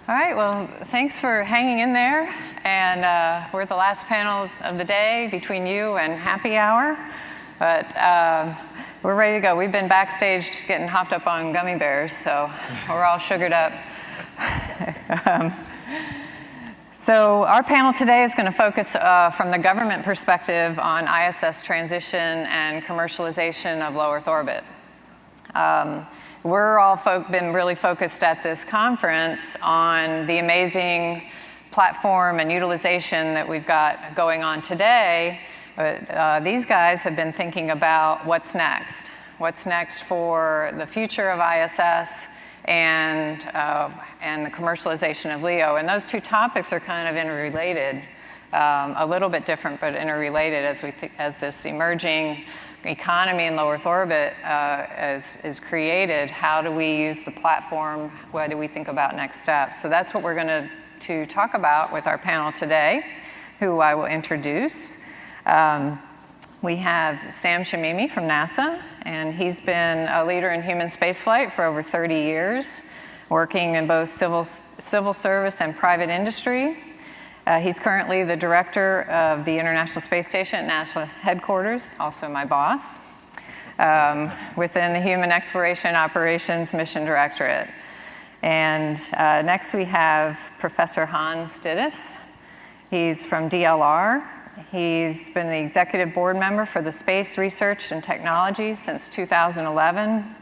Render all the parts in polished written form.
All right, well, thanks for hanging in there. And we're at the last panel of the day between you and happy hour. But we're ready to go. We've been backstage getting hopped up on gummy bears, so we're all sugared up. So our panel today is going to focus from the government perspective on ISS transition and commercialization of LowEarth Orbit. We're all been really focused at this conference on the amazing platform and utilization that we've got going on today. But these guys have been thinking about what's next. What's next for the future of ISS and the commercialization of LEO. And those two topics are kind of interrelated, a little bit different, but interrelated as this emerging economy in LowEarth Orbit is created. How do we use the platform? What do we think about next steps? So that's what we're going to talk about with our panel today, who I will introduce. We have Sam Shamimi from NASA, and he's been a leader in human spaceflight for over 30 years, working in both civil service and private industry. He's currently the director of the International Space Station at NASA headquarters, also my boss, within the Human Exploration Operations Mission Directorate. And next we have Professor Hans Dittus. He's from DLR. He's been the executive board member for the Space Research and Technology since 2011.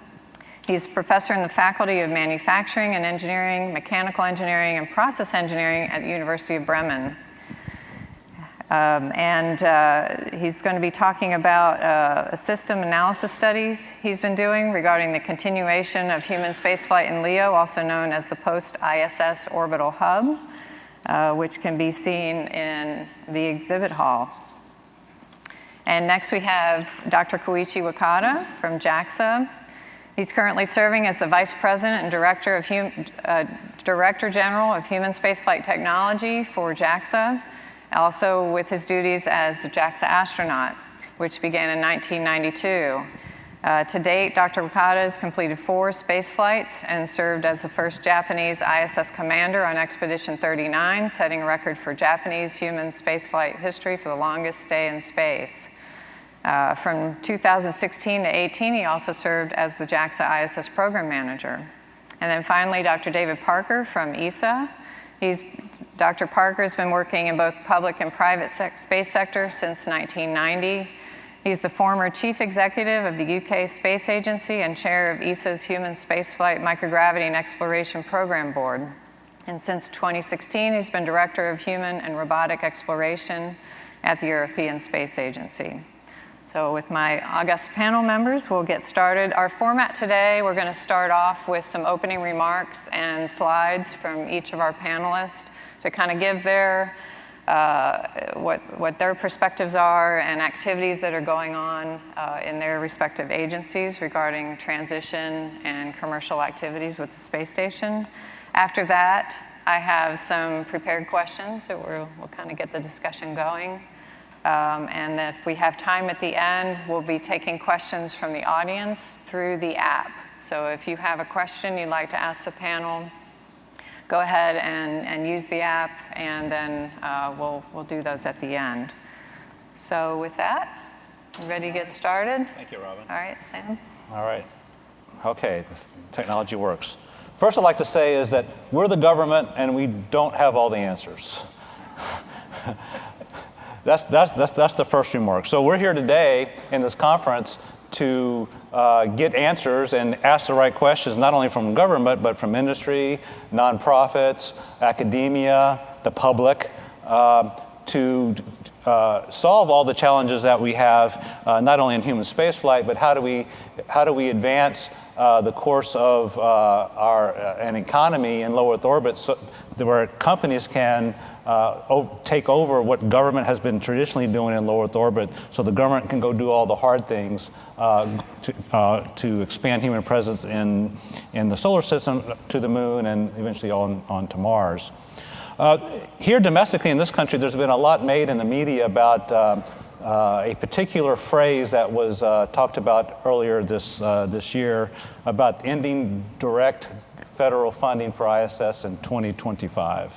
He's professor in the Faculty of Manufacturing and Engineering, Mechanical Engineering, and Process Engineering at the University of Bremen. He's going to be talking about system analysis studies he's been doing regarding the continuation of human spaceflight in LEO, also known as the post-ISS orbital hub, which can be seen in the exhibit hall. And next we have Dr. Koichi Wakata from JAXA. He's currently serving as the Vice President and Director General of Human Spaceflight Technology for JAXA, also with his duties as a JAXA astronaut, which began in 1992. To date, Dr. Wakata has completed 4 space flights and served as the first Japanese ISS commander on Expedition 39, setting a record for Japanese human spaceflight history for the longest stay in space. From 2016 to 18, he also served as the JAXA ISS program manager. And then finally, Dr. David Parker from ESA. Dr. Parker has been working in both public and private space sector since 1990. He's the former chief executive of the UK Space Agency and chair of ESA's Human Spaceflight Microgravity and Exploration Program Board. And since 2016, he's been director of human and robotic exploration at the European Space Agency. So with my august panel members, we'll get started. Our format today, we're going to start off with some opening remarks and slides from each of our panelists to kind of give their what their perspectives are and activities that are going on in their respective agencies regarding transition and commercial activities with the space station. After that, I have some prepared questions that we'll kind of get the discussion going. And if we have time at the end, we'll be taking questions from the audience through the app. So if you have a question you'd like to ask the panel, go ahead and use the app, and then we'll do those at the end. So with that, you ready to get started? Thank you, Robin. All right, Sam. All right. Okay, this technology works. First, I'd like to say is that we're the government, and we don't have all the answers. That's the first remark. So we're here today in this conference to get answers and ask the right questions, not only from government, but from industry, nonprofits, academia, the public, to solve all the challenges that we have, not only in human spaceflight, but how do we advance the course of an economy in low-Earth orbit, so where companies can take over what government has been traditionally doing in low-Earth orbit, so the government can go do all the hard things to expand human presence in the solar system to the moon and eventually on to Mars. Here domestically in this country, there's been a lot made in the media about a particular phrase that was talked about earlier this year about ending direct federal funding for ISS in 2025.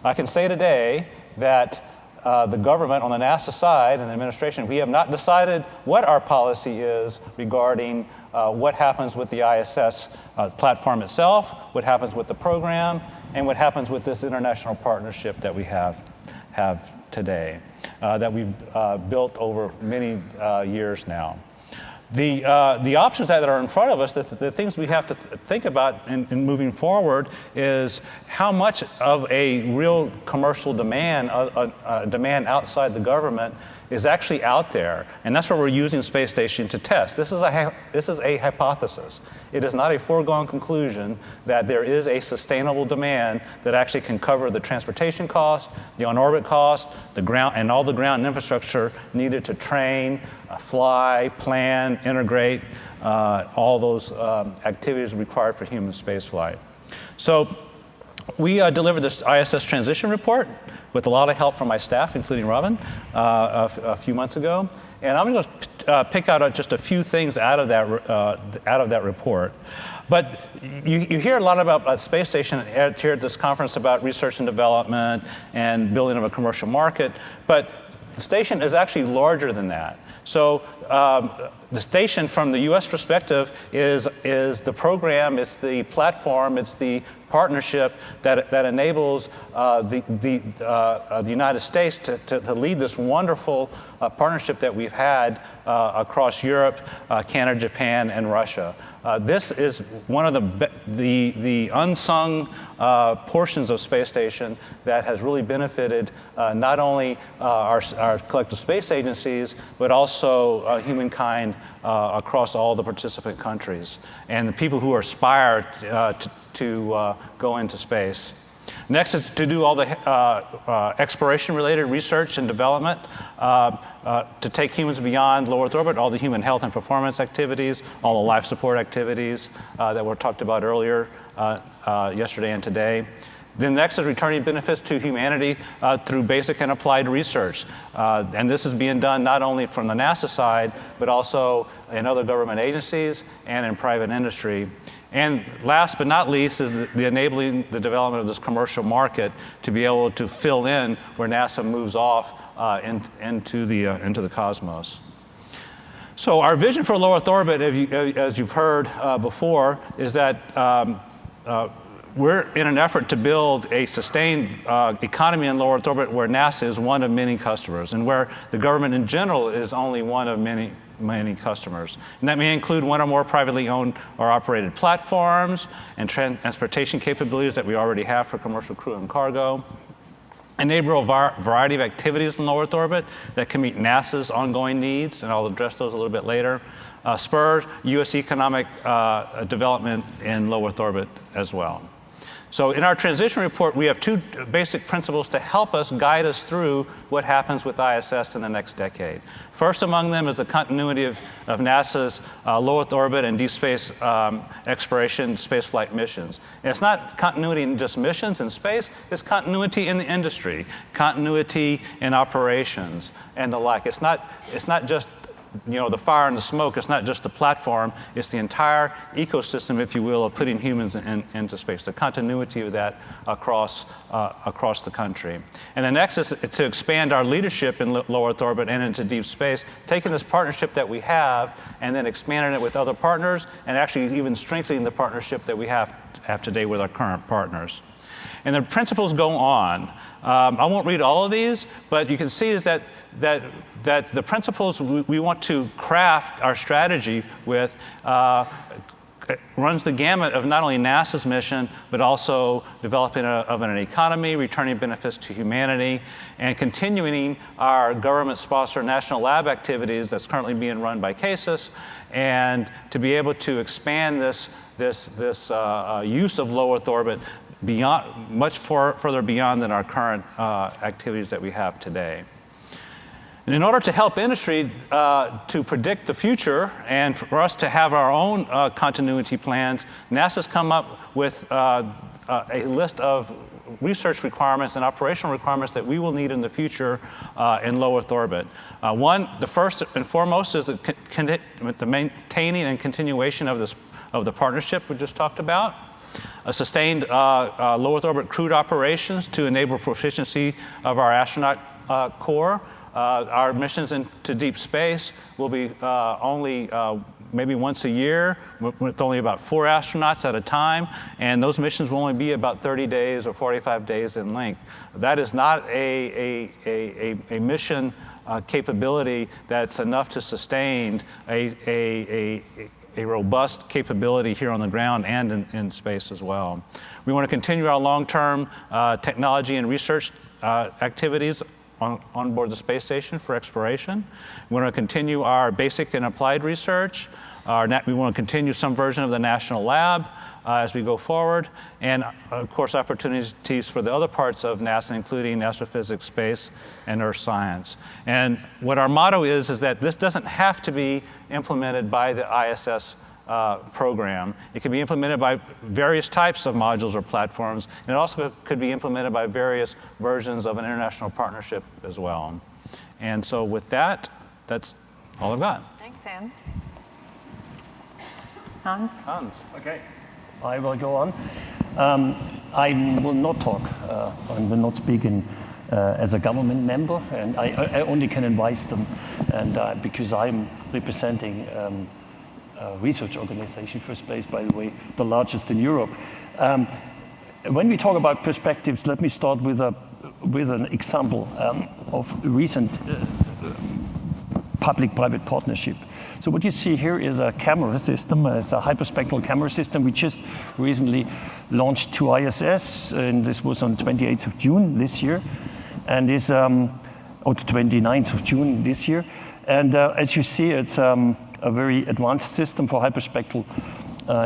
I can say today that the government on the NASA side and the administration, we have not decided what our policy is regarding what happens with the ISS platform itself, what happens with the program, and what happens with this international partnership that we have today, that we've built over many years now. The options that are in front of us, the things we have to think about in moving forward is how much of a real commercial demand, demand outside the government is actually out there. And that's what we're using space station to test. This is a hypothesis. It is not a foregone conclusion that there is a sustainable demand that actually can cover the transportation cost, the on-orbit cost, the ground, and all the ground infrastructure needed to train, fly, plan, integrate all those activities required for human spaceflight. So we delivered this ISS Transition report with a lot of help from my staff, including Robin, a few months ago. And I'm going to pick out just a few things out of that report. But you hear a lot about space station here at this conference about research and development and building of a commercial market. But the station is actually larger than that. So the station, from the U.S. perspective, is the program, it's the platform, it's the partnership that enables the United States to lead this wonderful partnership that we've had across Europe, Canada, Japan, and Russia. This is one of the unsung portions of space station that has really benefited not only our collective space agencies, but also humankind across all the participant countries and the people who aspire to go into space. Next is to do all the exploration-related research and development to take humans beyond low Earth orbit, all the human health and performance activities, all the life support activities that were talked about earlier yesterday and today. Then next is returning benefits to humanity through basic and applied research. And this is being done not only from the NASA side, but also in other government agencies and in private industry. And last but not least is the enabling the development of this commercial market to be able to fill in where NASA moves off into the cosmos. So our vision for low Earth orbit, as you've heard before, is that we're in an effort to build a sustained economy in low Earth orbit where NASA is one of many customers and where the government in general is only one of many customers. And that may include one or more privately owned or operated platforms and transportation capabilities that we already have for commercial crew and cargo. Enable a variety of activities in low Earth orbit that can meet NASA's ongoing needs, and I'll address those a little bit later. Spur U.S. economic development in low Earth orbit as well. So in our transition report, we have two basic principles to help us guide us through what happens with ISS in the next decade. First among them is the continuity of NASA's low Earth orbit and deep space exploration spaceflight missions. And it's not continuity in just missions in space, it's continuity in the industry, continuity in operations and the like. It's not just the fire and the smoke. It's not just the platform, it's the entire ecosystem, if you will, of putting humans into space, the continuity of that across the country. And the next is to expand our leadership in low Earth orbit and into deep space, taking this partnership that we have and then expanding it with other partners and actually even strengthening the partnership that we have today with our current partners. And the principles go on. I won't read all of these, but you can see is that the principles we want to craft our strategy with runs the gamut of not only NASA's mission, but also developing of an economy, returning benefits to humanity, and continuing our government-sponsored national lab activities that's currently being run by CASIS, and to be able to expand this use of low Earth orbit beyond, much further beyond than our current activities that we have today. And in order to help industry to predict the future and for us to have our own continuity plans, NASA's come up with a list of research requirements and operational requirements that we will need in the future in low Earth orbit. The first and foremost is the maintaining and continuation of the partnership we just talked about. sustained low Earth orbit crewed operations to enable proficiency of our astronaut corps. Our missions into deep space will be only maybe once a year with only about 4 astronauts at a time, and those missions will only be about 30 days or 45 days in length. That is not a mission capability that's enough to sustain a robust capability here on the ground and in space as well. We want to continue our long-term technology and research activities on board the space station for exploration. We want to continue our basic and applied research. We want to continue some version of the national lab as we go forward, and of course opportunities for the other parts of NASA, including astrophysics, space, and earth science. And what our motto is that this doesn't have to be implemented by the ISS program. It can be implemented by various types of modules or platforms, and it also could be implemented by various versions of an international partnership as well. And so with that, that's all I've got. Thanks, Sam. Hans? Okay, I will go on. I will not talk, I will not speak as a government member, and I only can advise them, and because I'm representing a research organization for space, by the way, the largest in Europe. When we talk about perspectives, let me start with an example of recent public-private partnership. So what you see here is a camera system, it's a hyperspectral camera system we just recently launched to ISS, and this was on 28th of June this year, and is, or the 29th of June this year. And as you see, it's a very advanced system for hyperspectral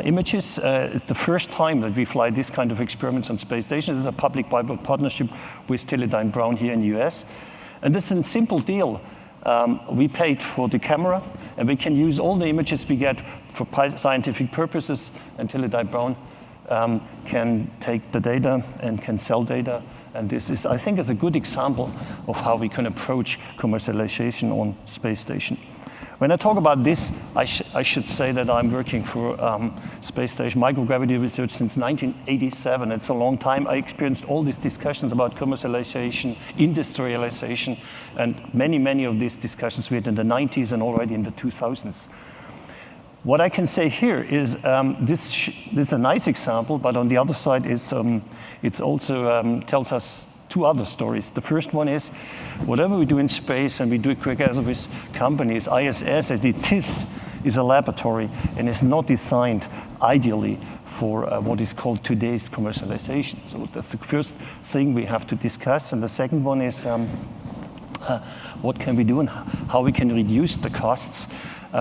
images. It's the first time that we fly this kind of experiments on space station. This is a public-private partnership with Teledyne Brown here in the US. And this is a simple deal. We paid for the camera, and we can use all the images we get for scientific purposes, and Teledyne Brown can take the data and can sell data. And this is, I think, is a good example of how we can approach commercialization on space station. When I talk about this, I should say that I'm working for space station microgravity research since 1987. It's a long time. I experienced all these discussions about commercialization, industrialization, and many of these discussions we had in the 90s and already in the 2000s. What I can say here is this is a nice example, but on the other side is it also tells us 2 other stories. The first one is, whatever we do in space, and we do it together with companies, ISS as it is a laboratory and is not designed ideally for what is called today's commercialization. So that's the first thing we have to discuss. And the second one is what can we do and how we can reduce the costs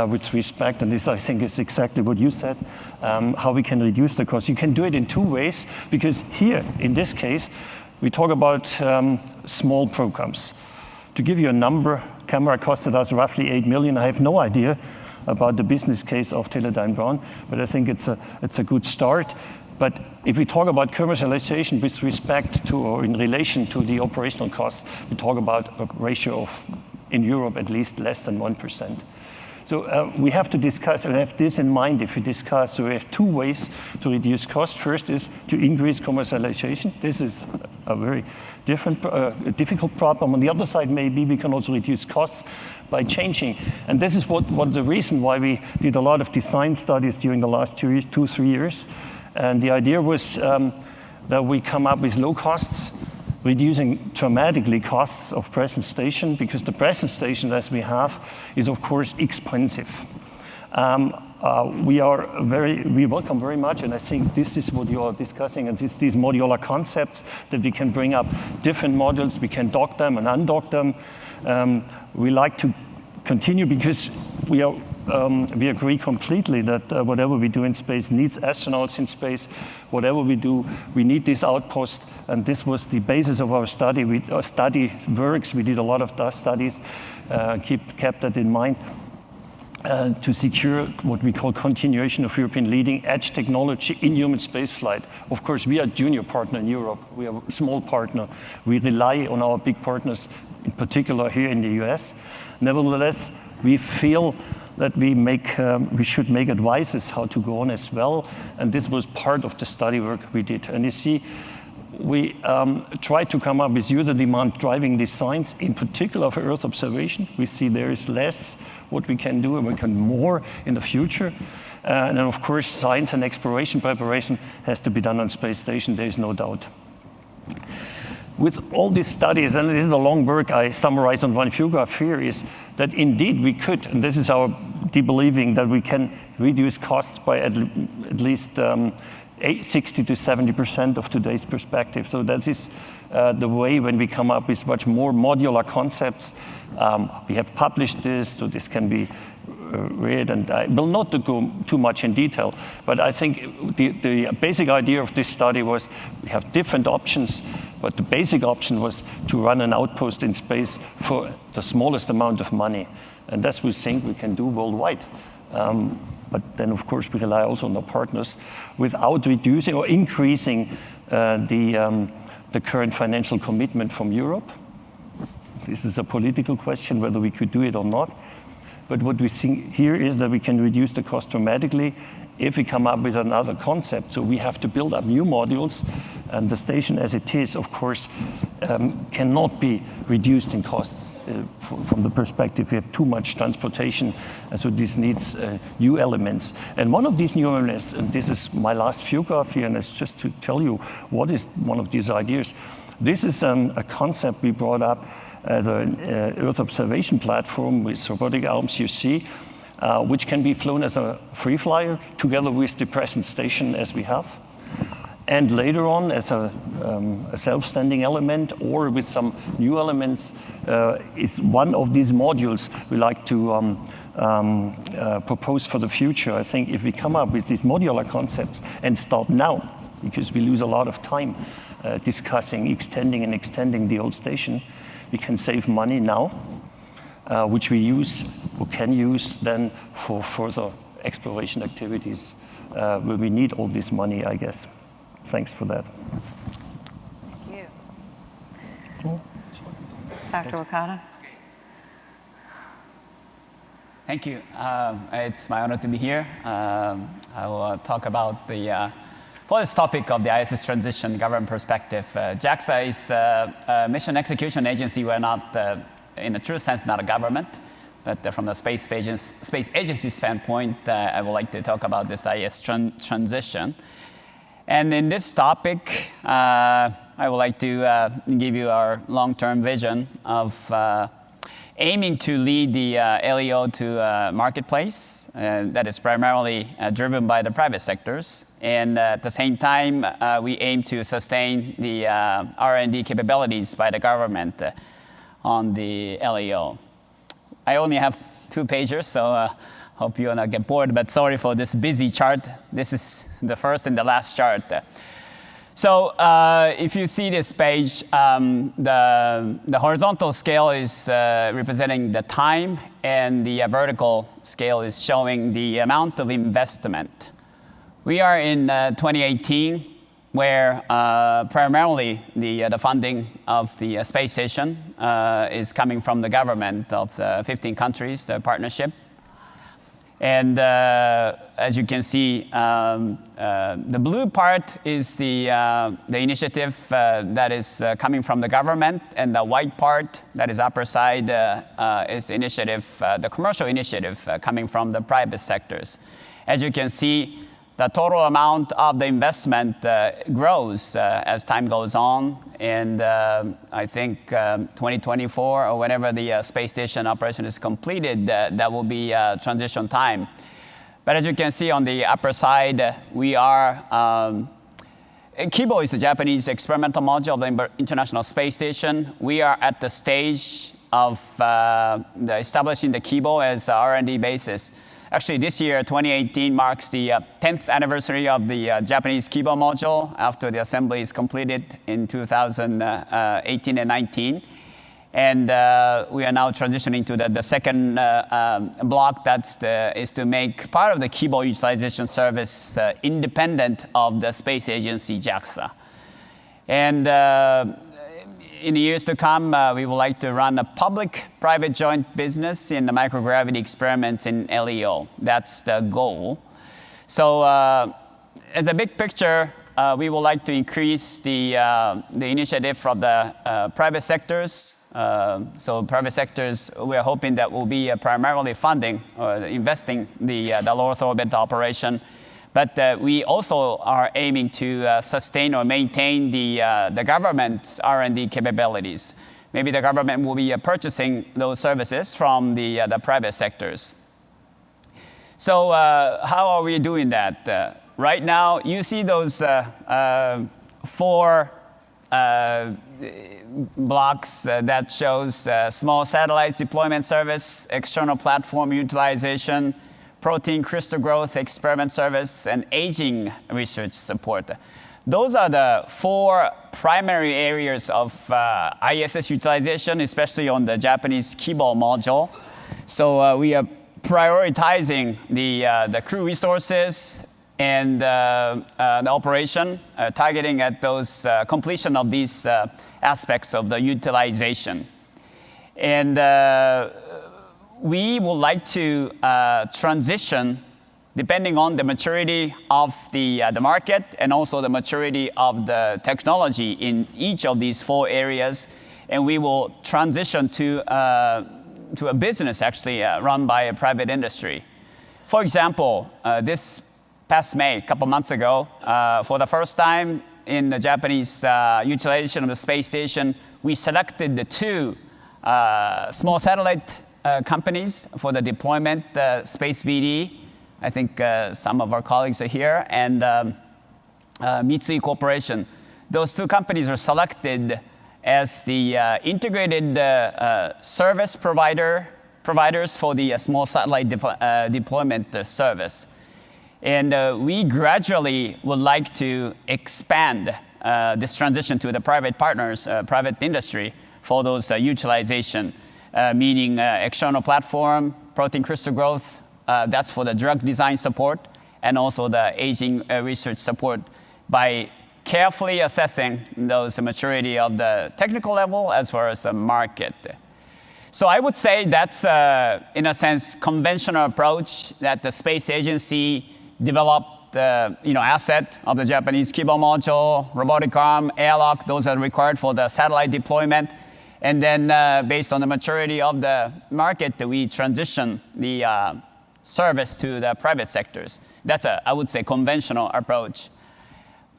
with respect, and this I think is exactly what you said, how we can reduce the costs. You can do it in 2 ways, because here, in this case, we talk about small programs. To give you a number, camera costed us roughly 8 million. I have no idea about the business case of Teledyne Brown, but I think it's a good start. But if we talk about commercialization with respect to, or in relation to the operational costs, we talk about a ratio of, in Europe at least, less than 1%. So we have to discuss and have this in mind if we discuss. So we have 2 ways to reduce cost. First is to increase commercialization. This is a very difficult problem. On the other side, maybe we can also reduce costs by changing. And this is what the reason why we did a lot of design studies during the last 2-3 years. And the idea was that we come up with low costs, reducing dramatically costs of present station, because the present station as we have is of course expensive. We welcome very much, and I think this is what you are discussing, and these modular concepts that we can bring up different modules, we can dock them and undock them. We like to continue because we agree completely that whatever we do in space needs astronauts in space. Whatever we do, we need this outpost, and this was the basis of our study. Our study works. We did a lot of studies, kept that in mind, to secure what we call continuation of European leading edge technology in human spaceflight. Of course, we are a junior partner in Europe. We are a small partner. We rely on our big partners, in particular here in the US. Nevertheless, we feel that we should make advices how to go on as well. And this was part of the study work we did. And you see, we tried to come up with user demand driving designs, in particular for Earth observation. We see there is less what we can do and we can more in the future. And then of course, science and exploration preparation has to be done on space station, there is no doubt. With all these studies, and this is a long work I summarize on one few graph here, is that indeed we could, and this is our deep believing, that we can reduce costs by at least 60 to 70% of today's perspective. So that is the way when we come up with much more modular concepts. We have published this, so this can be read, and I will not go too much in detail, but I think the basic idea of this study was we have different options, but the basic option was to run an outpost in space for the smallest amount of money, and that's what we think we can do worldwide. But then, of course, we rely also on our partners without reducing or increasing the current financial commitment from Europe. This is a political question, whether we could do it or not. But what we see here is that we can reduce the cost dramatically if we come up with another concept. So we have to build up new modules, and the station as it is, of course, cannot be reduced in costs from the perspective we have too much transportation, and so this needs new elements. And one of these new elements, and this is my last few graph here, and it's just to tell you what is one of these ideas. This is a concept we brought up as an Earth observation platform with robotic arms, you see, which can be flown as a free flyer together with the present station as we have. And later on as a self-standing element or with some new elements is one of these modules we like to propose for the future. I think if we come up with these modular concepts and start now, because we lose a lot of time discussing extending the old station, we can save money now, which we use or can use then for further exploration activities where we need all this money, I guess. Thanks for that. Thank you. Dr. Wakata? Thank you. It's my honor to be here. I will talk about for this topic of the ISS transition government perspective. JAXA is a mission execution agency. We're not, in a true sense, not a government, but from the space agency standpoint, I would like to talk about this ISS transition. And in this topic, I would like to give you our long-term vision of aiming to lead the LEO to marketplace that is primarily driven by the private sectors. And at the same time, we aim to sustain the R&D capabilities by the government on the LEO. I only have 2 pages, so hope you will not get bored, but sorry for this busy chart. This is the first and the last chart. So if you see this page, the horizontal scale is representing the time, and the vertical scale is showing the amount of investment. We are in 2018, where primarily the funding of the space station is coming from the government of the 15 countries, the partnership. And as you can see, the blue part is the initiative that is coming from the government, and the white part that is upper side is initiative, the commercial initiative coming from the private sectors. As you can see, the total amount of the investment grows as time goes on, and I think 2024 or whenever the space station operation is completed, that will be transition time. But as you can see on the upper side, we are, Kibo is a Japanese experimental module of the International Space Station. We are at the stage of establishing the Kibo as R&D basis. Actually, this year, 2018, marks the 10th anniversary of the Japanese Kibo module after the assembly is completed in 2018 and 19. And we are now transitioning to the second block is to make part of the Kibo utilization service independent of the space agency, JAXA. And in the years to come, we would like to run a public-private joint business in the microgravity experiments in LEO. That's the goal. So as a big picture, we would like to increase the initiative from the private sectors. So private sectors, we are hoping that will be primarily funding or investing the LowEarth Orbit operation. But we also are aiming to sustain or maintain the government's R&D capabilities. Maybe the government will be purchasing those services from the private sectors. So how are we doing that? Right now, you see those 4 blocks that shows small satellites deployment service, external platform utilization, protein crystal growth experiment service, and aging research support. Those are the 4 primary areas of ISS utilization, especially on the Japanese Kibo module. So we are prioritizing the crew resources and the operation, targeting at those completion of these aspects of the utilization. And we would like to transition, depending on the maturity of the market and also the maturity of the technology in each of these 4 areas, and we will transition to a business actually run by a private industry. For example, this past May, a couple months ago, for the first time in the Japanese utilization of the space station, we selected the 2 small satellite companies for the deployment, Space BD. I think some of our colleagues are here, and Mitsui Corporation. Those 2 companies are selected as the integrated service providers for the small satellite deployment service. And we gradually would like to expand this transition to the private partners, private industry for those utilization, meaning external platform, protein crystal growth, that's for the drug design support, and also the aging research support by carefully assessing those maturity of the technical level as well as the market. So I would say that's, in a sense, conventional approach that the space agency developed asset of the Japanese Kibo module, robotic arm, airlock, those are required for the satellite deployment. And then based on the maturity of the market, we transition the service to the private sectors. That's I would say, conventional approach.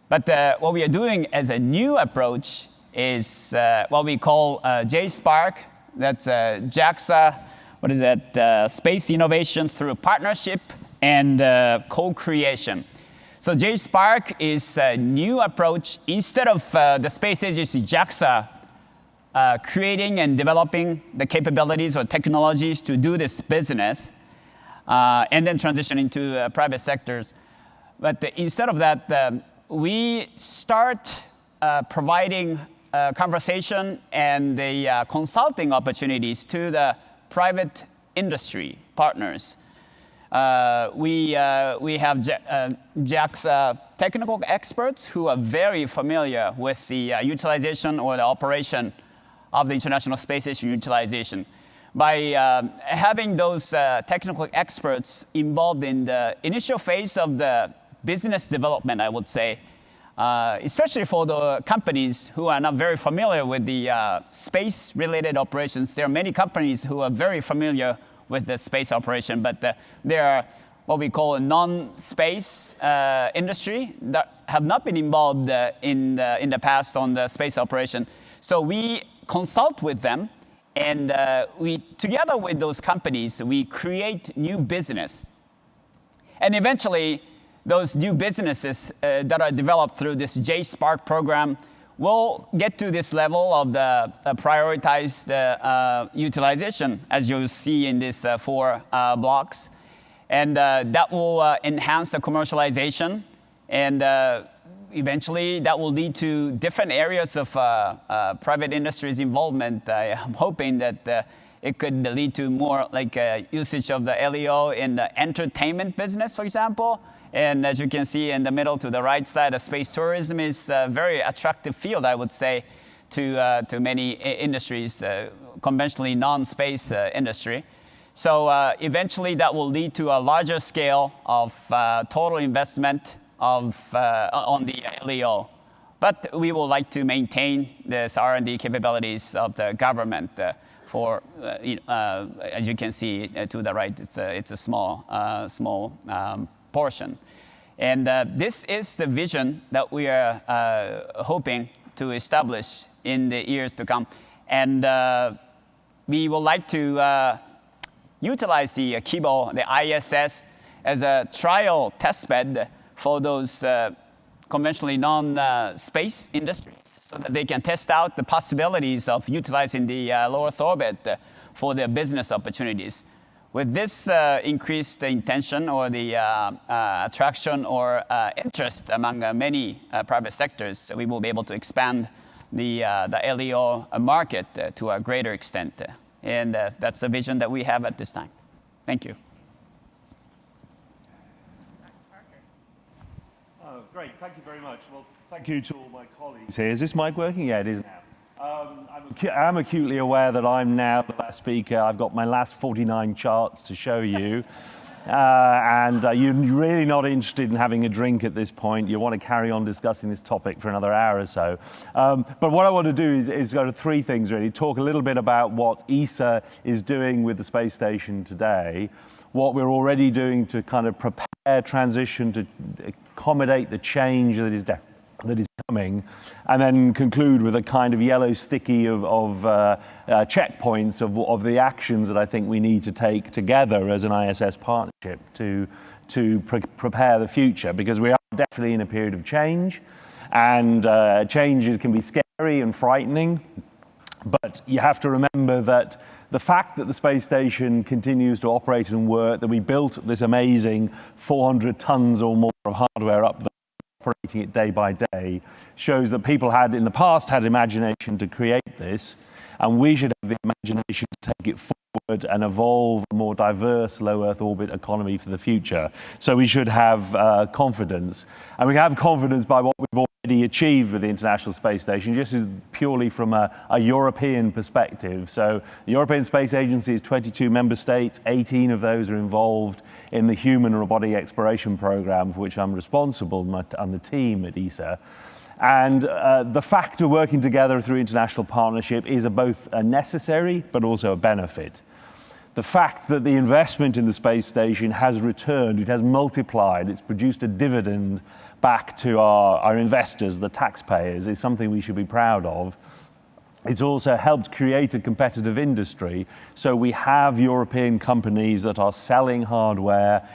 But what we are doing as a new approach is what we call JSPARC. That's JAXA, what is that? Space Innovation Through Partnership and Co-Creation. So JSPARC is a new approach. Instead of the space agency JAXA creating and developing the capabilities or technologies to do this business, and then transitioning to private sectors. But instead of that, we start providing conversation and the consulting opportunities to the private industry partners. We have JAXA technical experts who are very familiar with the utilization or the operation of the International Space Station utilization. By having those technical experts involved in the initial phase of the business development, I would say, especially for the companies who are not very familiar with the space-related operations. There are many companies who are very familiar with the space operation, but there are what we call a non-space industry that have not been involved in the past on the space operation. So we consult with them, and we, together with those companies, we create new business. And eventually, those new businesses that are developed through this JSPARC program will get to this level of the prioritized utilization, as you'll see in these 4 blocks. And that will enhance the commercialization, and eventually that will lead to different areas of private industry's involvement. I am hoping that it could lead to more like usage of the LEO in the entertainment business, for example. And as you can see in the middle to the right side, space tourism is a very attractive field, I would say, to many industries, conventionally non-space industry. So eventually that will lead to a larger scale of total investment on the LEO. But we would like to maintain this R&D capabilities of the government for, as you can see to the right, it's a small portion. And this is the vision that we are hoping to establish in the years to come. And we would like to utilize the Kibo, the ISS, as a trial testbed for those conventionally non-space industries, so that they can test out the possibilities of utilizing the low Earth orbit for their business opportunities. With this increased intention or the attraction or interest among many private sectors, we will be able to expand the LEO market to a greater extent. And that's the vision that we have at this time. Thank you. Oh, great. Thank you very much. Well, thank you to all my colleagues here. Is this mic working? Yeah, it is now. I'm acutely aware that I'm now the last speaker. I've got my last 49 charts to show you. And you're really not interested in having a drink at this point. You want to carry on discussing this topic for another hour or so. But what I want to do is go to three things, really. Talk a little bit about what ESA is doing with the space station today, what we're already doing to kind of prepare transition to accommodate the change that is coming, and then conclude with a kind of yellow sticky of checkpoints of the actions that I think we need to take together as an ISS partnership to prepare the future, because we are definitely in a period of change, and changes can be scary and frightening, but you have to remember that the fact that the space station continues to operate and work, that we built this amazing 400 tons or more of hardware up there, operating it day by day, shows that people had in the past had imagination to create this, and we should have the imagination to take it forward and evolve a more diverse low Earth orbit economy for the future. So we should have confidence, and we have confidence by what we've already achieved with the International Space Station, just purely from a European perspective. So the European Space Agency is 22 member states, 18 of those are involved in the human robotic exploration program, for which I'm responsible. I'm the team at ESA. And the fact of working together through international partnership is both a necessary but also a benefit. The fact that the investment in the space station has returned, it has multiplied, it's produced a dividend back to our investors, the taxpayers, is something we should be proud of. It's also helped create a competitive industry. So we have European companies that are selling hardware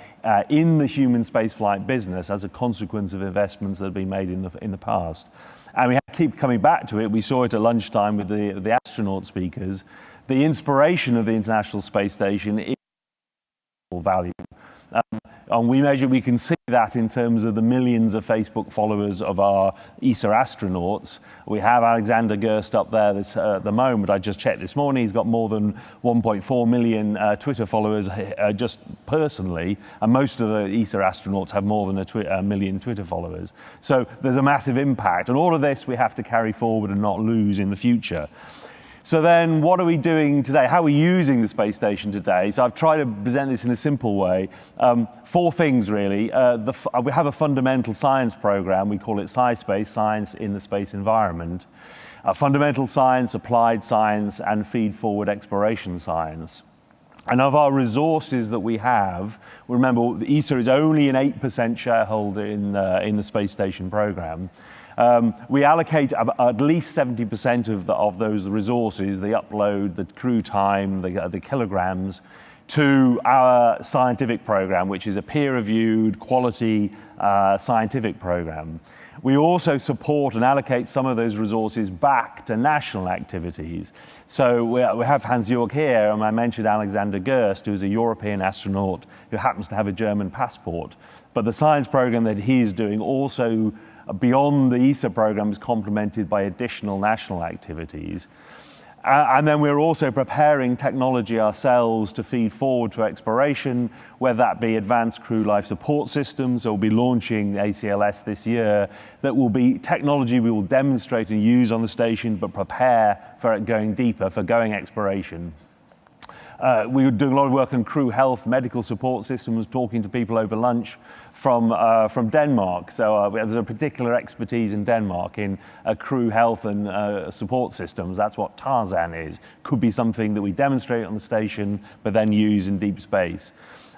in the human spaceflight business as a consequence of investments that have been made in the past. And we keep coming back to it. We saw it at lunchtime with the astronaut speakers. The inspiration of the International Space Station is value. And we can see that in terms of the millions of Facebook followers of our ESA astronauts. We have Alexander Gerst up there at the moment. I just checked this morning. He's got more than 1.4 million Twitter followers just personally. And most of the ESA astronauts have more than a million Twitter followers. So there's a massive impact. And all of this we have to carry forward and not lose in the future. So then what are we doing today? How are we using the space station today? So I've tried to present this in a simple way. Four things, really. We have a fundamental science program. We call it SciSpace, Science in the Space Environment. Fundamental science, applied science, and feed-forward exploration science. And of our resources that we have, remember, ESA is only an 8% shareholder in the space station program. We allocate at least 70% of those resources, the upload, the crew time, the kilograms, to our scientific program, which is a peer-reviewed, quality scientific program. We also support and allocate some of those resources back to national activities. So we have Hans-Jörg here, and I mentioned Alexander Gerst, who's a European astronaut who happens to have a German passport. But the science program that he's doing also, beyond the ESA program, is complemented by additional national activities. And then we're also preparing technology ourselves to feed forward to exploration, whether that be advanced crew life support systems. We'll be launching ACLS this year. That will be technology we will demonstrate and use on the station, but prepare for it going deeper, for going exploration. We were doing a lot of work on crew health, medical support systems, talking to people over lunch from Denmark. So there's a particular expertise in Denmark in crew health and support systems. That's what Tarzan is. Could be something that we demonstrate on the station, but then use in deep space.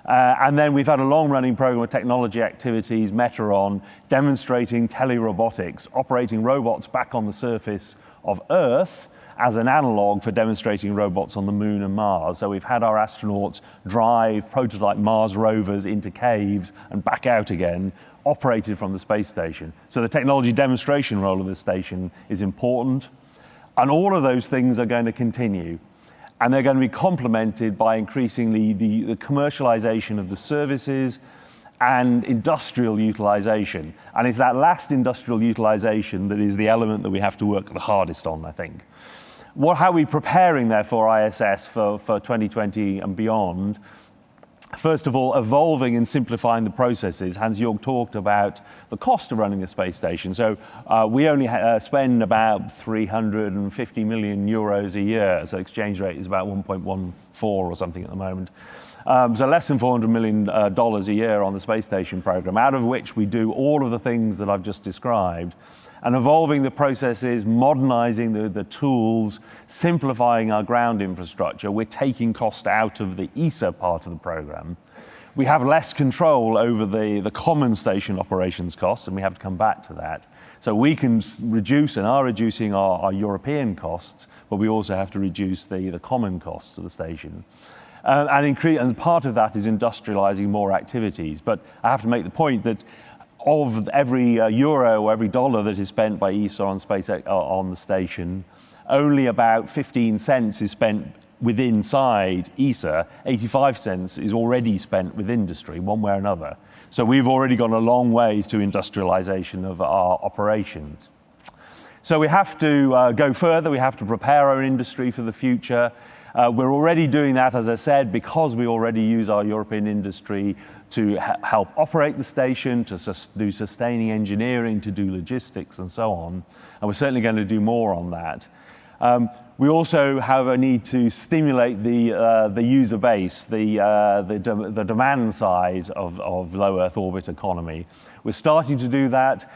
And then we've had a long-running program of technology activities, Meteron, demonstrating telerobotics, operating robots back on the surface of Earth, as an analog for demonstrating robots on the Moon and Mars. So we've had our astronauts drive prototype Mars rovers into caves and back out again, operated from the space station. So the technology demonstration role of the station is important. And all of those things are going to continue. And they're going to be complemented by increasingly the commercialization of the services and industrial utilization. And it's that last industrial utilization that is the element that we have to work the hardest on, I think. How are we preparing, therefore, ISS for 2020 and beyond? First of all, evolving and simplifying the processes. Hans-Jörg talked about the cost of running a space station. So we only spend about 350 million euros a year. So exchange rate is about 1.14 or something at the moment. So less than $400 million a year on the space station program, out of which we do all of the things that I've just described. And evolving the processes, modernizing the tools, simplifying our ground infrastructure. We're taking cost out of the ESA part of the program. We have less control over the common station operations costs, and we have to come back to that. So we can reduce and are reducing our European costs, but we also have to reduce the common costs of the station. And part of that is industrializing more activities. But I have to make the point that of every euro or every dollar that is spent by ESA on the station, only about 15 cents is spent inside ESA. 85 cents is already spent with industry, one way or another. So we've already gone a long way to industrialization of our operations. So we have to go further. We have to prepare our industry for the future. We're already doing that, as I said, because we already use our European industry to help operate the station, to do sustaining engineering, to do logistics and so on. And we're certainly going to do more on that. We also have a need to stimulate the user base, the demand side of low Earth orbit economy. We're starting to do that.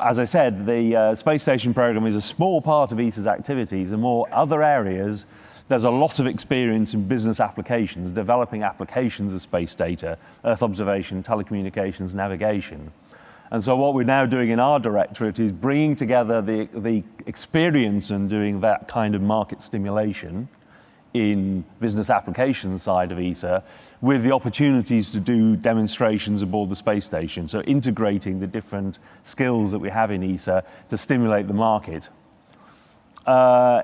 As I said, the space station program is a small part of ESA's activities, and more other areas. There's a lot of experience in business applications, developing applications of space data, Earth observation, telecommunications, navigation. And so what we're now doing in our directorate is bringing together the experience in doing that kind of market stimulation in business applications side of ESA with the opportunities to do demonstrations aboard the space station. So integrating the different skills that we have in ESA to stimulate the market.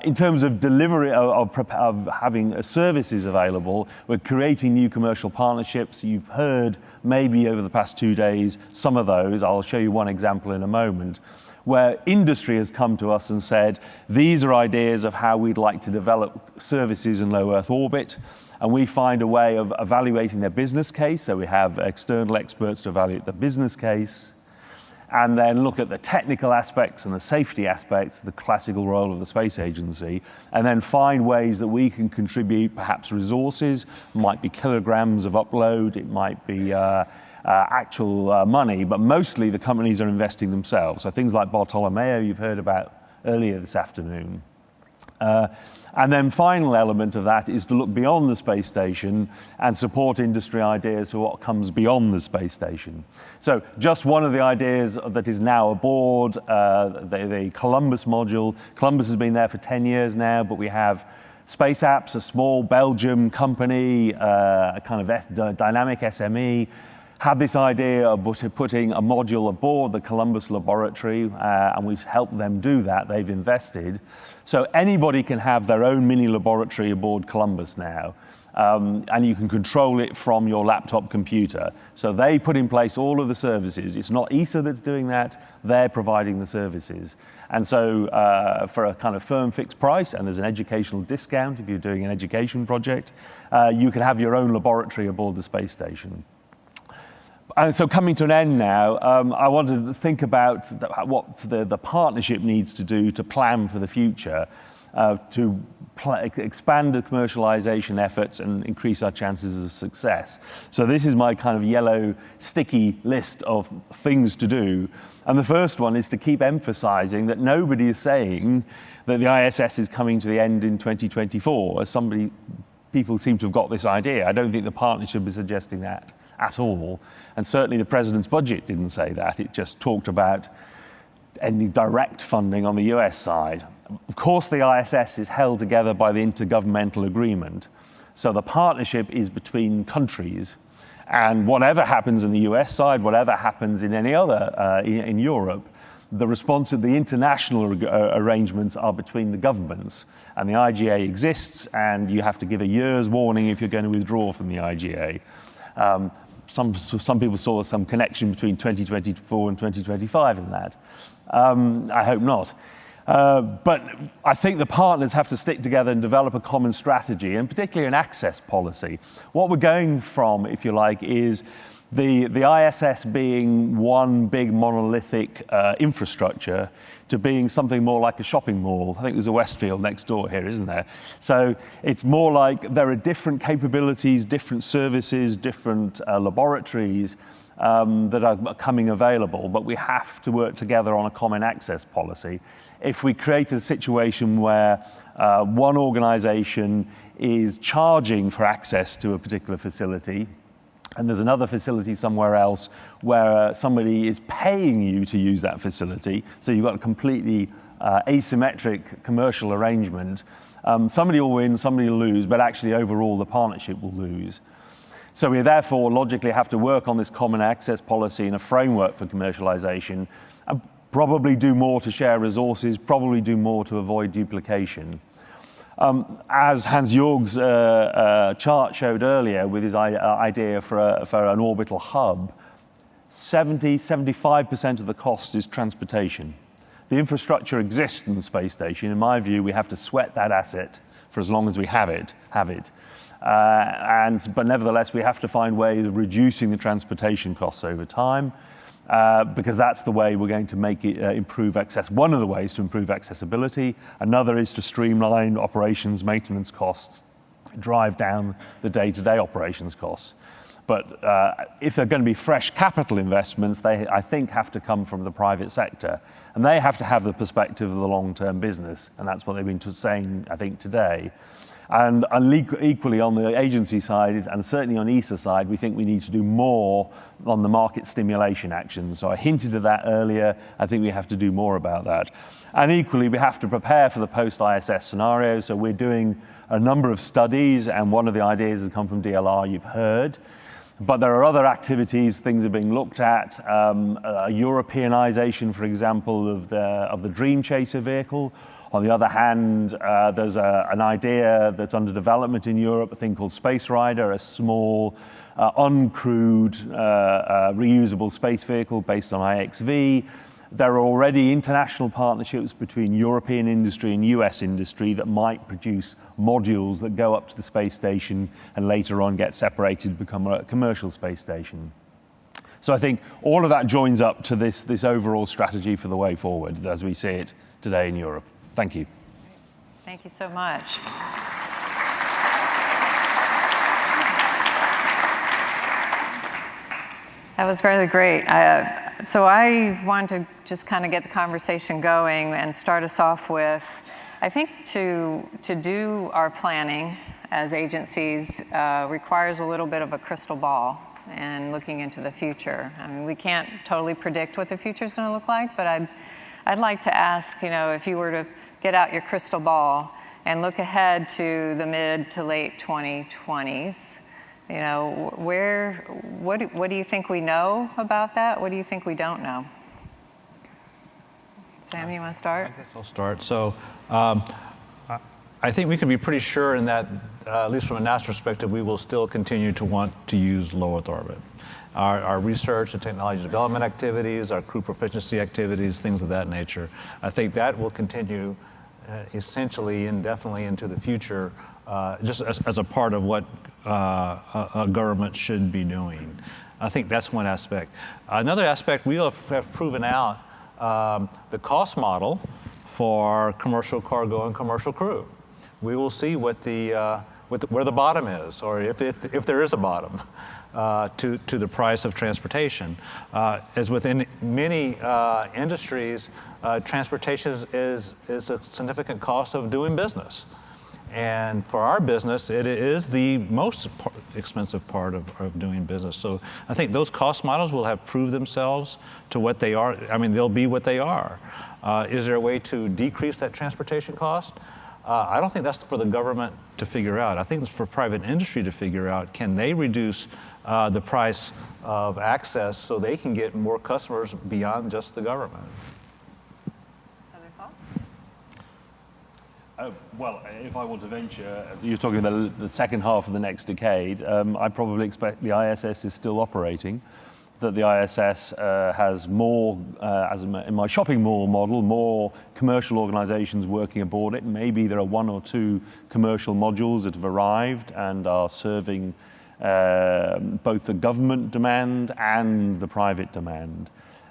In terms of delivery of having services available, we're creating new commercial partnerships. You've heard maybe over the past 2 days some of those. I'll show you one example in a moment, where industry has come to us and said, these are ideas of how we'd like to develop services in low Earth orbit. And we find a way of evaluating their business case. So we have external experts to evaluate the business case, and then look at the technical aspects and the safety aspects, the classical role of the space agency, and then find ways that we can contribute perhaps resources. It might be kilograms of upload, it might be actual money, but mostly the companies are investing themselves. So things like Bartolomeo you've heard about earlier this afternoon. And then final element of that is to look beyond the space station and support industry ideas for what comes beyond the space station. So just one of the ideas that is now aboard, the Columbus module. Columbus has been there for 10 years now, but we have Space Apps, a small Belgium company, a kind of dynamic SME, had this idea of putting a module aboard the Columbus laboratory, and we've helped them do that. They've invested. So anybody can have their own mini laboratory aboard Columbus now. and you can control it from your laptop computer. So they put in place all of the services. It's not ESA that's doing that, they're providing the services. And so for a kind of firm fixed price, and there's an educational discount if you're doing an education project, you can have your own laboratory aboard the space station. And so coming to an end now, I wanted to think about what the partnership needs to do to plan for the future, to expand the commercialization efforts and increase our chances of success. So this is my kind of yellow sticky list of things to do. And the first one is to keep emphasizing that nobody is saying that the ISS is coming to the end in 2024, as people seem to have got this idea. I don't think the partnership is suggesting that at all. And certainly the president's budget didn't say that. It just talked about any direct funding on the US side. Of course, the ISS is held together by the intergovernmental agreement. So the partnership is between countries. And whatever happens in the US side, whatever happens in any other, in Europe, the response of the international arrangements are between the governments. And the IGA exists, and you have to give a year's warning if you're going to withdraw from the IGA. Some people saw some connection between 2024 and 2025 in that. I hope not. But I think the partners have to stick together and develop a common strategy, and particularly an access policy. What we're going from, if you like, is the ISS being one big monolithic infrastructure to being something more like a shopping mall. I think there's a Westfield next door here, isn't there? So it's more like there are different capabilities, different services, different laboratories that are becoming available, but we have to work together on a common access policy. If we create a situation where one organization is charging for access to a particular facility, and there's another facility somewhere else where somebody is paying you to use that facility, so you've got a completely asymmetric commercial arrangement, somebody will win, somebody will lose, but actually overall the partnership will lose. So we therefore logically have to work on this common access policy and a framework for commercialization, and probably do more to share resources, probably do more to avoid duplication. As Hans-Jörg's chart showed earlier with his idea for an orbital hub, 75% of the cost is transportation. The infrastructure exists in the space station. In my view, we have to sweat that asset for as long as we have it. But nevertheless, we have to find ways of reducing the transportation costs over time, because that's the way we're going to make it improve access. One of the ways to improve accessibility. Another is to streamline operations, maintenance costs, drive down the day-to-day operations costs. But if they're going to be fresh capital investments, they, I think, have to come from the private sector. And they have to have the perspective of the long-term business. And that's what they've been saying, I think, today. And equally on the agency side, and certainly on ESA side, we think we need to do more on the market stimulation actions. So I hinted at that earlier. I think we have to do more about that. And equally, we have to prepare for the post-ISS scenario. So we're doing a number of studies, and one of the ideas has come from DLR, you've heard. But there are other activities, things are being looked at. Europeanization, for example, of the Dream Chaser vehicle. On the other hand, there's an idea that's under development in Europe, a thing called Space Rider, a small, uncrewed, reusable space vehicle based on IXV. There are already international partnerships between European industry and US industry that might produce modules that go up to the space station and later on get separated to become a commercial space station. So I think all of that joins up to this overall strategy for the way forward as we see it today in Europe. Thank you. Thank you so much. That was really great. So I wanted to just kind of get the conversation going and start us off with, I think to do our planning as agencies requires a little bit of a crystal ball and looking into the future. I mean, we can't totally predict what the future is going to look like, but I'd like to ask, if you were to get out your crystal ball and look ahead to the mid to late 2020s, what do you think we know about that? What do you think we don't know? Sam, you want to start? I guess I'll start. So I think we can be pretty sure in that, at least from a NASA perspective, we will still continue to want to use low-Earth orbit. Our research and technology development activities, our crew proficiency activities, things of that nature, I think that will continue essentially indefinitely into the future, just as a part of what a government should be doing. I think that's one aspect. Another aspect, we have proven out the cost model for commercial cargo and commercial crew. We will see what where the bottom is, or if there is a bottom to the price of transportation. As within many industries, transportation is a significant cost of doing business. And for our business, it is the most expensive part of doing business. So I think those cost models will have proved themselves to what they are. I mean, they'll be what they are. Is there a way to decrease that transportation cost? I don't think that's for the government to figure out. I think it's for private industry to figure out, can they reduce the price of access so they can get more customers beyond just the government? Other thoughts? Well, if I want to venture, you're talking about the second half of the next decade, I probably expect the ISS is still operating, that the ISS has more, in my shopping mall model, more commercial organizations working aboard it. Maybe there are 1 or 2 commercial modules that have arrived and are serving both the government demand and the private demand.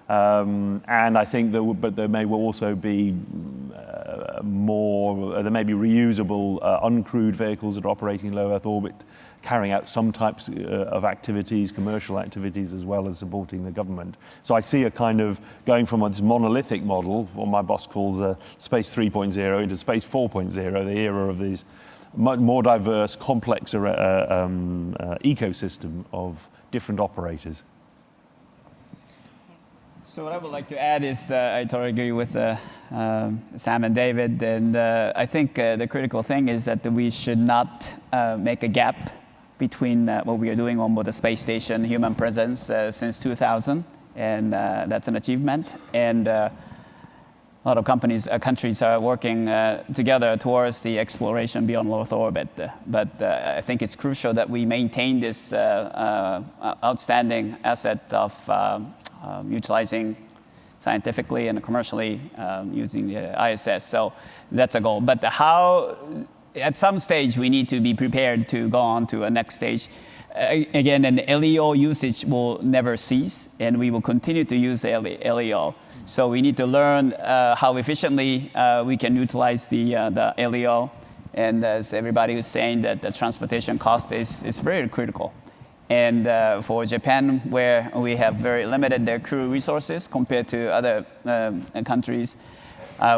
And I think but there may also be there may be reusable uncrewed vehicles that are operating in low Earth orbit, carrying out some types of activities, commercial activities, as well as supporting the government. So I see a kind of going from this monolithic model, what my boss calls Space 3.0, into Space 4.0, the era of these much more diverse, complex ecosystem of different operators. So what I would like to add is I totally agree with Sam and David, and I think the critical thing is that we should not make a gap between what we are doing on board the space station, human presence since 2000, and that's an achievement. And a lot of countries are working together towards the exploration beyond low Earth orbit. But I think it's crucial that we maintain this outstanding asset of utilizing scientifically and commercially using the ISS. So that's a goal. But at some stage, we need to be prepared to go on to a next stage. Again, an LEO usage will never cease, and we will continue to use LEO. So we need to learn how efficiently we can utilize the LEO. And as everybody was saying, that the transportation cost is very critical. And for Japan, where we have very limited crew resources compared to other countries,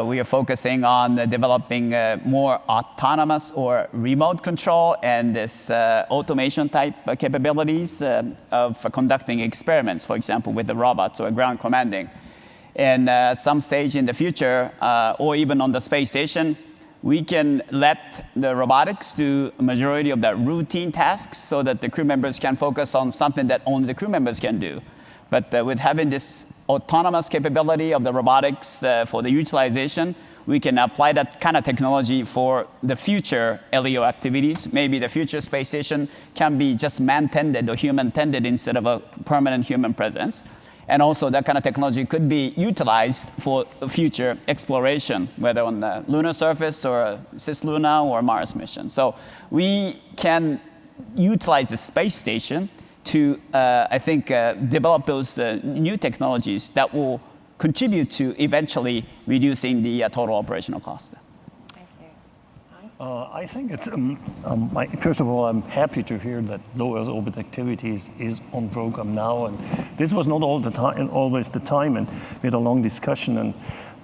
we are focusing on developing more autonomous or remote control and this automation type capabilities of conducting experiments, for example, with the robots or ground commanding. And at some stage in the future, or even on the space station, we can let the robotics do a majority of the routine tasks so that the crew members can focus on something that only the crew members can do. But with having this autonomous capability of the robotics for the utilization, we can apply that kind of technology for the future LEO activities. Maybe the future space station can be just man-tended or human-tended instead of a permanent human presence. And also that kind of technology could be utilized for future exploration, whether on the lunar surface or cislunar or Mars mission. So we can utilize the space station to, I think, develop those new technologies that will contribute to eventually reducing the total operational cost. Thank you. I think it's, first of all, I'm happy to hear that low Earth orbit activities is on program now. And this was not always the time, and we had a long discussion. And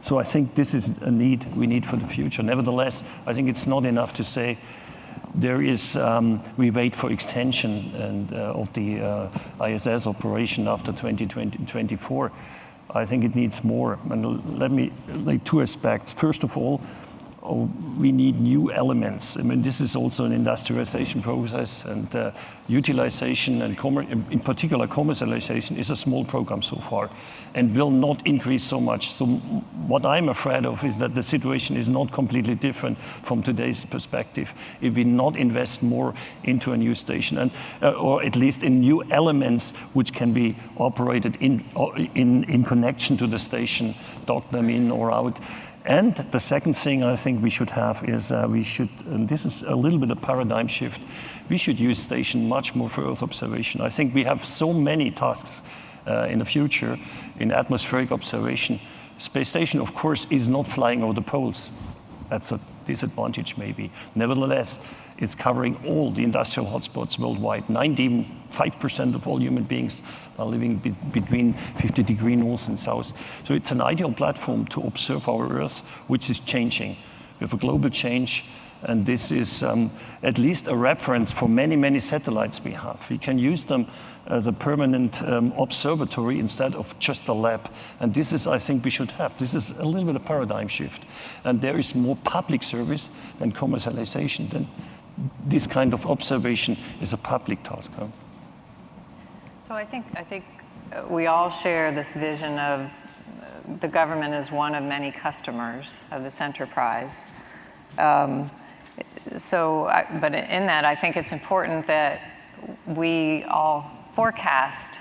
so I think this is a need we need for the future. Nevertheless, I think it's not enough to say there is, we wait for extension of the ISS operation after 2024. I think it needs more. And let me, like, 2 aspects. First of all, we need new elements. I mean, this is also an industrialization process, and utilization and in particular commercialization is a small program so far and will not increase so much. So what I'm afraid of is that the situation is not completely different from today's perspective if we not invest more into a new station, and or at least in new elements which can be operated in connection to the station, dock them in or out. And the second thing I think we should have is and this is a little bit of paradigm shift, we should use station much more for Earth observation. I think we have so many tasks in the future in atmospheric observation. Space station, of course, is not flying over the poles. That's a disadvantage maybe. Nevertheless, it's covering all the industrial hotspots worldwide. 95% of all human beings are living between 50 degrees north and south. So it's an ideal platform to observe our Earth, which is changing. We have a global change, and this is at least a reference for many, many satellites we have. We can use them as a permanent observatory instead of just a lab. And this is, I think, we should have. This is a little bit of paradigm shift. And there is more public service than commercialization. Then this kind of observation is a public task. Huh? So I think we all share this vision of the government as one of many customers of this enterprise. But in that, I think it's important that we all forecast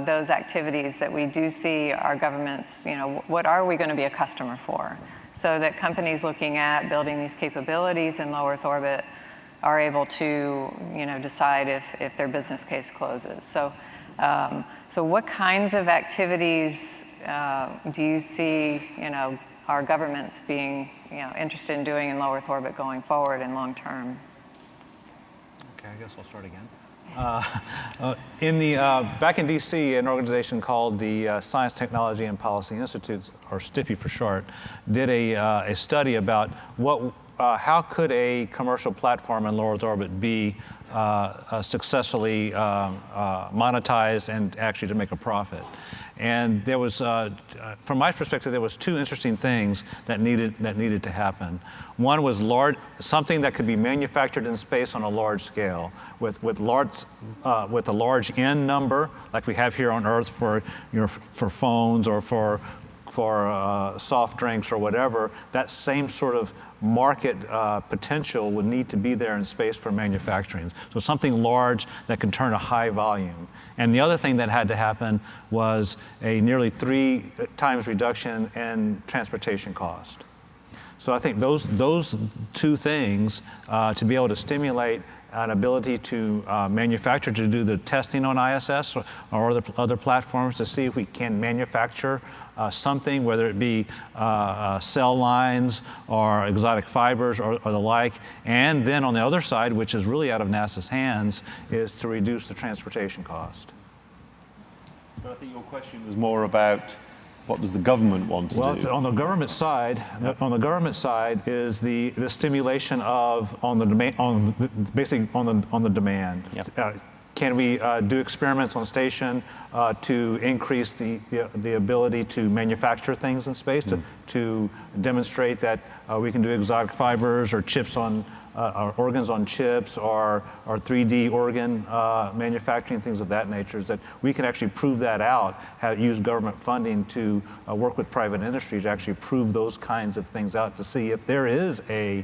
those activities that we do see our governments, what are we going to be a customer for? So that companies looking at building these capabilities in low Earth orbit are able to, decide if their business case closes. So what kinds of activities do you see, our governments being, interested in doing in low Earth orbit going forward and long term? Okay, I guess I'll start again. Back in DC, an organization called the Science, Technology, and Policy Institute, or STIPI for short, did a study about how could a commercial platform in low Earth orbit be successfully monetized and actually to make a profit. And there was, from my perspective, there was two interesting things that needed to happen. One was something that could be manufactured in space on a large scale, with a large N number, like we have here on Earth for phones or for soft drinks or whatever. That same sort of market potential would need to be there in space for manufacturing. So something large that can turn a high volume. And the other thing that had to happen was a nearly 3 times reduction in transportation cost. So I think those two things, to be able to stimulate an ability to manufacture, to do the testing on ISS or other platforms to see if we can manufacture something, whether it be cell lines or exotic fibers or the like. And then on the other side, which is really out of NASA's hands, is to reduce the transportation cost. But I think your question was more about what does the government want to do? Well, on the government side, is the stimulation of basically on the demand. Yep. Can we do experiments on station to increase the ability to manufacture things in space, to demonstrate that we can do exotic fibers or chips or organs on chips or 3D organ manufacturing, things of that nature, is that we can actually prove that out, use government funding to work with private industry to actually prove those kinds of things out to see if there is a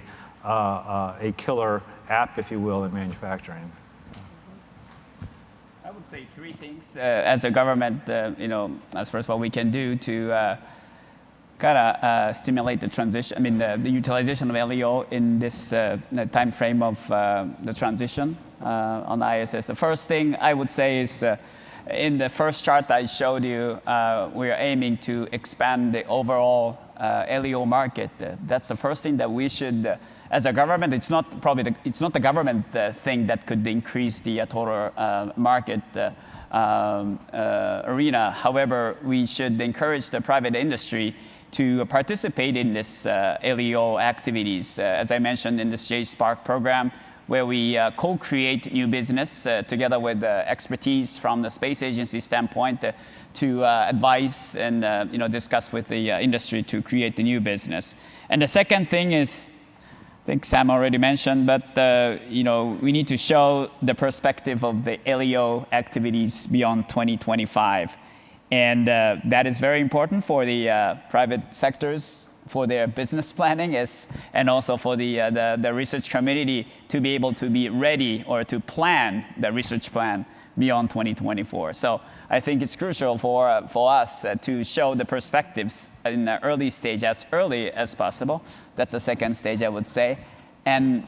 killer app, if you will, in manufacturing. I would say 3 things as a government, as far as what we can do to stimulate the transition, the utilization of LEO in this time frame of the transition on the ISS. The first thing I would say is in the first chart I showed you, we are aiming to expand the overall LEO market. That's the first thing that we should, as a government, it's not the government thing that could increase the total market arena. However, we should encourage the private industry to participate in this LEO activities. As I mentioned in this JSPARC program, where we co-create new business together with expertise from the space agency standpoint to advise and discuss with the industry to create the new business. And the second thing is, I think Sam already mentioned, but we need to show the perspective of the LEO activities beyond 2025. And that is very important for the private sectors, for their business planning, and also for the research community to be able to be ready or to plan the research plan beyond 2024. So I think it's crucial for us to show the perspectives in the early stage, as early as possible. That's the second stage, I would say. And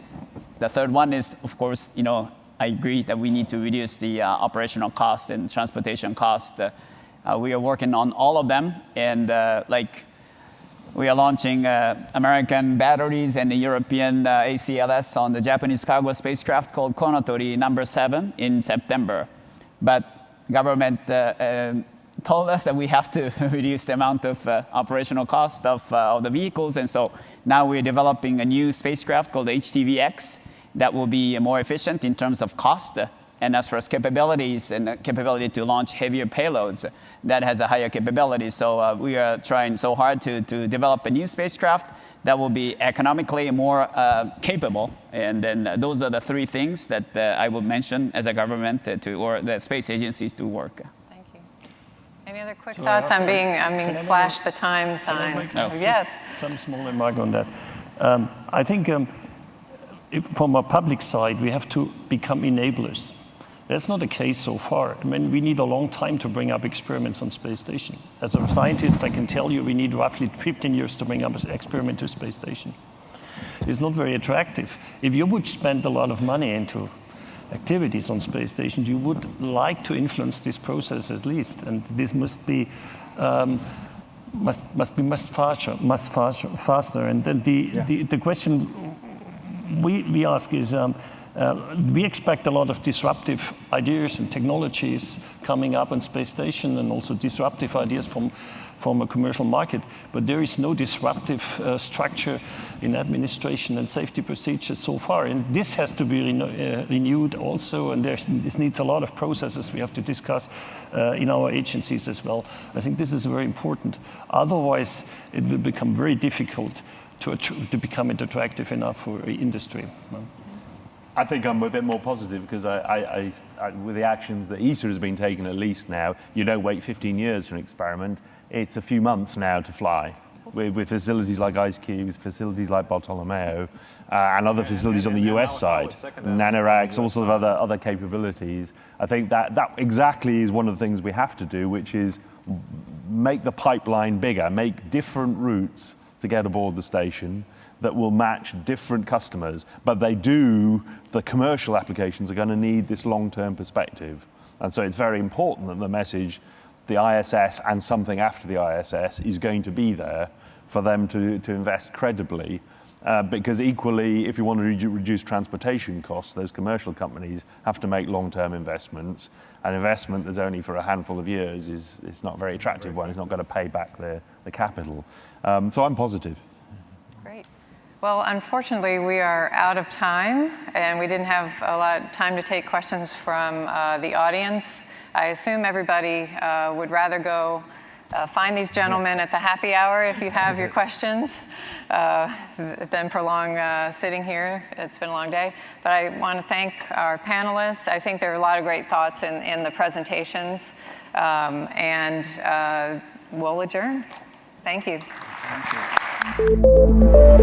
the third one is, of course, I agree that we need to reduce the operational cost and transportation cost. We are working on all of them, and we are launching American batteries and the European ACLS on the Japanese cargo spacecraft called Konotori number 7 in September. But government told us that we have to reduce the amount of operational cost of the vehicles, and so now we're developing a new spacecraft called HTVX that will be more efficient in terms of cost. And as far as capabilities and the capability to launch heavier payloads, that has a higher capability. So we are trying so hard to develop a new spacecraft that will be economically more capable. And then those are the three things that I would mention as a government or the space agencies to work. Thank you. Any other quick thoughts? I'm being flash the time signs. Yes. Some small remark on that. I think from a public side, we have to become enablers. That's not the case so far. I mean, we need a long time to bring up experiments on space station. As a scientist, I can tell you we need roughly 15 years to bring up an experiment to space station. It's not very attractive. If you would spend a lot of money into activities on space station, you would like to influence this process at least, and this must be much faster. And then the question we ask is. We expect a lot of disruptive ideas and technologies coming up on space station, and also disruptive ideas from a commercial market. But there is no disruptive structure in administration and safety procedures so far. And this has to be renewed also. And this needs a lot of processes we have to discuss in our agencies as well. I think this is very important. Otherwise, it will become very difficult to become attractive enough for industry. I think I'm a bit more positive because I, with the actions that ESA has been taking at least now, you don't wait 15 years for an experiment. It's a few months now to fly. With facilities like IceCube, facilities like Bartolomeo, and other facilities on the US side, NanoRacks, all sorts of other capabilities. I think that exactly is one of the things we have to do, which is make the pipeline bigger, make different routes to get aboard the station that will match different customers, but the commercial applications are going to need this long-term perspective. And so it's very important that the message, the ISS and something after the ISS, is going to be there for them to invest credibly. Because equally, if you want to reduce transportation costs, those commercial companies have to make long-term investments. An investment that's only for a handful of years is not a very attractive one. It's not going to pay back the capital. So I'm positive. Great. Well, unfortunately, we are out of time, and we didn't have a lot of time to take questions from the audience. I assume everybody would rather go find these gentlemen at the happy hour if you have your questions than prolong sitting here. It's been a long day. But I want to thank our panelists. I think there are a lot of great thoughts in the presentations. And we'll adjourn. Thank you. Thank you.